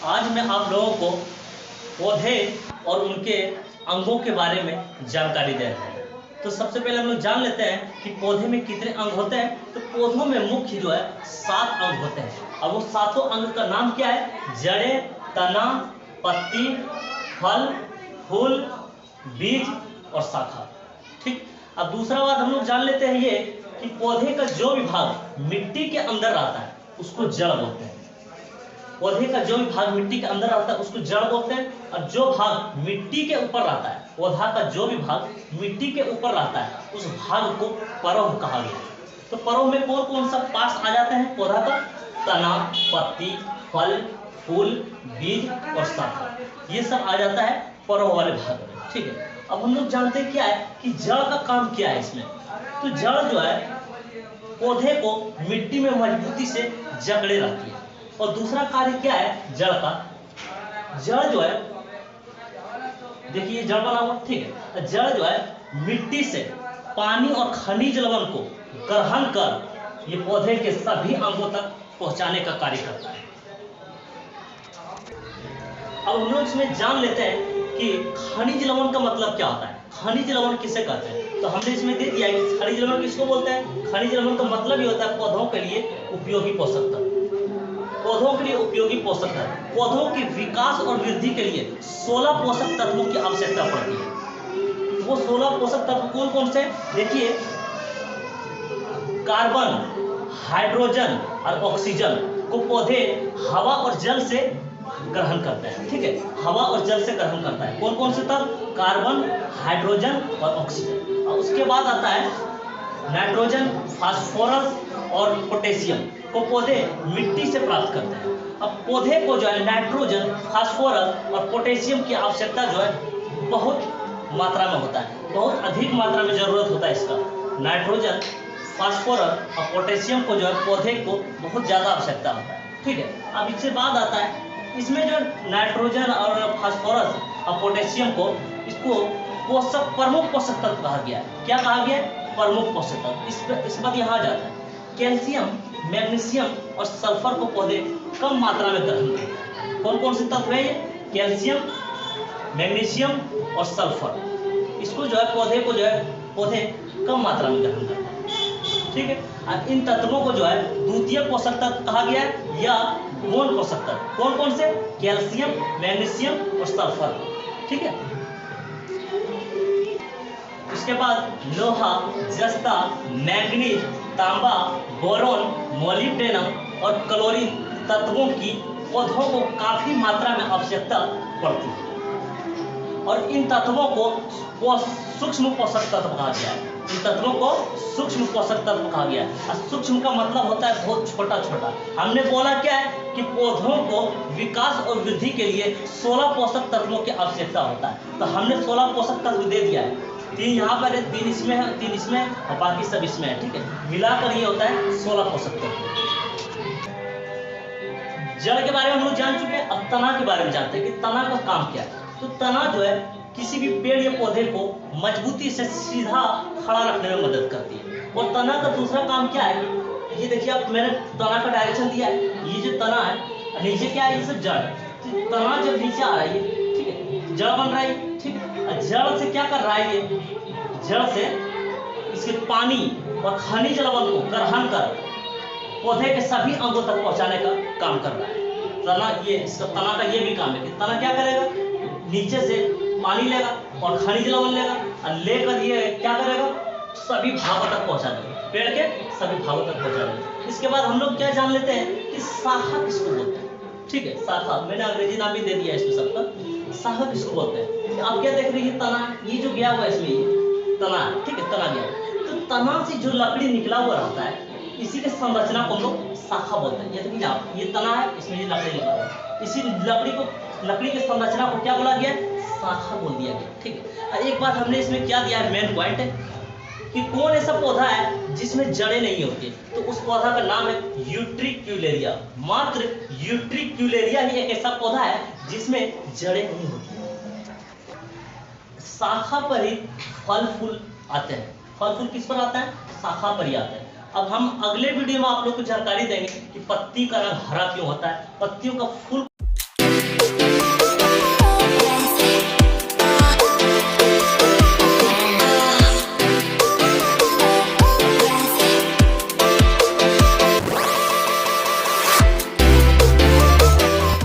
आज मैं आप लोगों को पौधे और उनके अंगों के बारे में जानकारी दे रहे हैं। तो सबसे पहले हम लोग जान लेते हैं कि पौधे में कितने अंग होते हैं। तो पौधों में मुख्य जो है 7 अंग होते हैं। अब वो 7 अंग का नाम क्या है? जड़ें, तना, पत्ती, फल, फूल, बीज और शाखा। ठीक। अब दूसरा बात हम लोग जान लेते हैं ये कि पौधे का जो भी भाग मिट्टी के अंदर आता है उसको जड़ बोलते हैं। पौधे का जो भी भाग मिट्टी के अंदर आता है उसको जड़ बोलते हैं, और जो भाग मिट्टी के ऊपर आता है, पौधा का जो भी भाग मिट्टी के ऊपर आता है उस भाग को परव कहा गया। तो परव में कौन कौन सा पार्ट्स आ जाते हैं पौधा का? तना, पत्ती, फल, फूल, बीज और शाखा, ये सब आ जाता है परव वाले भाग में। ठीक है। अब हम लोग जानते हैं क्या है कि जड़ का काम क्या है इसमें। तो जड़ जो है पौधे को मिट्टी में मजबूती से जकड़े रखती है। और दूसरा कार्य क्या है जड़ का? जड़ जो है, देखिए जड़ बना हुआ, ठीक है। जड़ जो है मिट्टी से पानी और खनिज लवण को ग्रहण कर ये पौधे के सभी अंगों तक पहुंचाने का कार्य करता है। अब हम लोग इसमें जान लेते हैं कि खनिज लवण का मतलब क्या होता है। खनिज लवण किसे कहते हैं? तो हमने इसमें दे दिया कि खनिज लवण किसको बोलते हैं। खनिज लवण का मतलब ये होता है पौधों के लिए उपयोगी पोषक तत्व। पौधों के लिए उपयोगी पोषक तत्व, पौधों के विकास और वृद्धि के लिए 16 पोषक तत्वों की आवश्यकता पड़ती है। वो 16 पोषक तत्व कौन कौन से? देखिए, कार्बन, हाइड्रोजन और ऑक्सीजन को पौधे हवा और जल से ग्रहण करते हैं। ठीक है, हवा और जल से ग्रहण करता है। कौन कौन से तत्व? कार्बन, हाइड्रोजन और ऑक्सीजन। और उसके बाद आता है नाइट्रोजन, फास्फोरस और पोटेशियम को पौधे मिट्टी से प्राप्त करते हैं। अब पौधे को जो है नाइट्रोजन, फास्फोरस और पोटेशियम की आवश्यकता जो है बहुत मात्रा में होता है, बहुत अधिक मात्रा में जरूरत होता है इसका। नाइट्रोजन, फास्फोरस और पोटेशियम को जो है पौधे को बहुत ज़्यादा आवश्यकता होता है। ठीक है। अब इससे बाद आता है इसमें जो नाइट्रोजन और फास्फोरस और पोटेशियम को, इसको पोषक, प्रमुख पोषक तत्व कहा गया है। क्या कहा गया है? प्रमुख पोषक तत्व। इस बात यहाँ जाता है कैल्शियम, मैग्नीशियम और सल्फर को पौधे कम मात्रा में ग्रहण करते हैं। कौन कौन से तत्व है ये? कैल्शियम, मैग्नीशियम और सल्फर। इसको जो है पौधे को जो है पौधे कम मात्रा में ग्रहण करते हैं। ठीक है। अब इन तत्वों को जो है द्वितीय पोषक तत्व कहा गया है या गौण पोषक तत्व। कौन कौन से? कैल्शियम, मैग्नीशियम और सल्फर। ठीक है। उसके बाद लोहा, जस्ता, मैंगनीज, तांबा, बोरॉन, मोलिब्डेनम और क्लोरीन तत्वों की पौधों को काफी मात्रा में आवश्यकता पड़ती है। और इन तत्वों को सूक्ष्म पोषक तत्व कहा गया है। इन तत्वों को सूक्ष्म पोषक तत्व कहा गया है। और सूक्ष्म का मतलब होता है बहुत छोटा छोटा। हमने बोला क्या है कि पौधों को विकास और वृद्धि के लिए 16 पोषक तत्वों की आवश्यकता होता है। तो हमने 16 पोषक तत्व दे दिया है। 3 यहाँ पर है, 3 इसमें है, 3 इसमें और बाकी सब इसमें है। ठीक है। मिलाकर ये होता है 16 पोषक तत्व। जड़ के बारे में हम लोग जान चुके हैं। अब तना के बारे में जानते हैं कि तना का काम क्या है। तो तना जो है किसी भी पेड़ या पौधे को मजबूती से सीधा खड़ा रखने में मदद करती है। और तना का दूसरा काम क्या है? ये देखिए, आप मैंने तना का डायरेक्शन दिया है। ये जो तना है, नीचे क्या है? ये सब जड़ है। तो तना जब नीचे आ रही है, ठीक है, जड़ बन रहा है। ठीक है। जड़ से क्या कर रहा है? ये जड़ से इसके पानी और खनिज लवण को ग्रहण कर पौधे के सभी अंगों तक पहुंचाने का काम कर रहा है। तना, ये इसका तना का ये भी काम है कि तना क्या करेगा? नीचे से पानी लेगा और खनिज लवण लेगा और लेकर ये क्या करेगा? सभी भागों तक पहुंचा देगा, पेड़ के सभी भागों तक पहुंचा देगा। इसके बाद हम लोग क्या जान लेते हैं कि शाखा किसको बोलते हैं। ठीक है, शाखा, मैंने अंग्रेजी नाम भी दे दिया इसमें सबका। शाखा किसको बोलते हैं? आप क्या देख रहे हैं? तना, ये जो गया हुआ है इसमें, ये तना है। ठीक है, तना गया। तो तना से जो लकड़ी निकला हुआ रहता है इसी के संरचना को हम लोग शाखा बोलते हैं। ये देखिए आप, ये तना है, इसमें ये लकड़ी लगा हुआ है, इसी लकड़ी के संरचना को क्या बोला गया, शाखा बोल दिया गया। ठीक है, एक बात हमने इसमें क्या दिया है, मेन पॉइंट है कि कौन ऐसा पौधा है जिसमें जड़ें नहीं होती, तो उस पौधा का नाम है यूट्रिक्यूलेरिया। मात्र यूट्रिक्यूलेरिया ही एक ऐसा पौधा है जिसमें जड़ें नहीं होती। शाखा पर ही फल फूल आते हैं। फल फूल किस पर आता है, शाखा पर ही आता है। अब हम अगले वीडियो में आप लोग को जानकारी देंगे कि पत्ती का रंग हरा क्यों होता है, पत्तियों का फूल